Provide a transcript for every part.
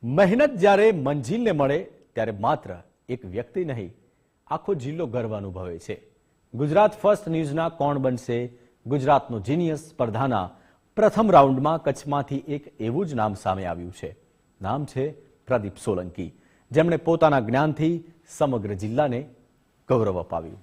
મહેનત જ્યારે મંજિલને મળે ત્યારે માત્ર એક વ્યક્તિ નહીં, આખો જિલ્લો ગર્વ અનુભવે છે. ગુજરાત ફર્સ્ટ ન્યૂઝના કોણ બનશે ગુજરાતનો જીનિયસ સ્પર્ધાના પ્રથમ રાઉન્ડમાં કચ્છમાંથી એક એવું જ નામ સામે આવ્યું છે. નામ છે પ્રદીપ સોલંકી, જેમણે પોતાના જ્ઞાનથી સમગ્ર જિલ્લાને ગૌરવ અપાવ્યું.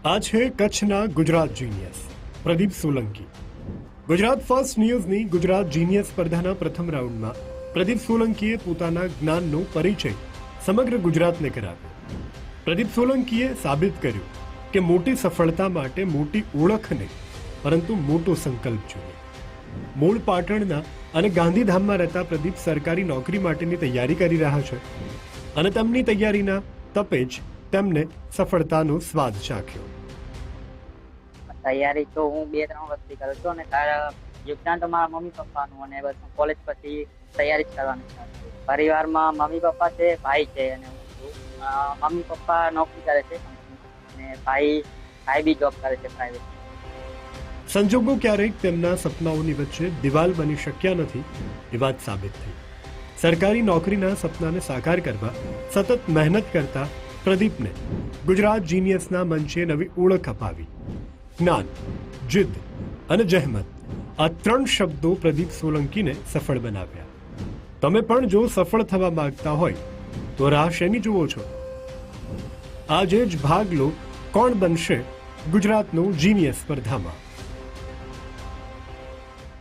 આ છે કચ્છના ગુજરાત જીનિયસ પ્રદીપ સોલંકી. ગુજરાત ફર્સ્ટ ન્યૂઝની ગુજરાત જીનિયસ સ્પર્ધાના પ્રથમ રાઉન્ડમાં પ્રદીપ સોલંકીએ પોતાના જ્ઞાનનો પરિચય સમગ્ર ગુજરાતને કરાવ્યો. પ્રદીપ સોલંકીએ સાબિત કર્યું કે મોટી સફળતા માટે મોટી ઓળખ નહીં, પરંતુ મોટો સંકલ્પ જોઈએ. મૂળ પાટણના અને ગાંધીધામમાં રહેતા પ્રદીપ સરકારી નોકરી માટેની તૈયારી કરી રહ્યા છે અને તેમની તૈયારીના તપે જ તેમને સફળતાનો સ્વાદ ચાખ્યો. તૈયારી તો હું 2-3 વર્ષથી કરું છું અને યોગદાન તો મારા મમ્મી પપ્પાનું, અને બસ કોલેજ પછી તૈયારી જ કરવાની છે. પરિવારમાં મમ્મી પપ્પા છે, ભાઈ છે અને હું છું. મમ્મી પપ્પા નોકરી કરે છે અને ભાઈ બી જોબ કરે છે પ્રાઇવેટ. સંજોગો ક્યારેક તેમના સપનાઓની વચ્ચે દિવાલ બની શક્યા નથી એ વાત સાબિત થઈ. સરકારી નોકરીના સપનાને સાકાર કરવા સતત મહેનત કરતા પ્રદીપને ગુજરાત જીનિયસના મંચે નવી ઓળખ અપાવી. જ્ઞાન, જિદ્દ અને જહેમત, આ 3 શબ્દો પ્રદીપ સોલંકીને સફળ બનાવ્યા. તમે પણ જો સફળ થવા માંગતા હોય તો રાહ શેની જુઓ છો? આજે જ ભાગ લો કોણ બનશે ગુજરાતનો જીનિયસ સ્પર્ધામાં.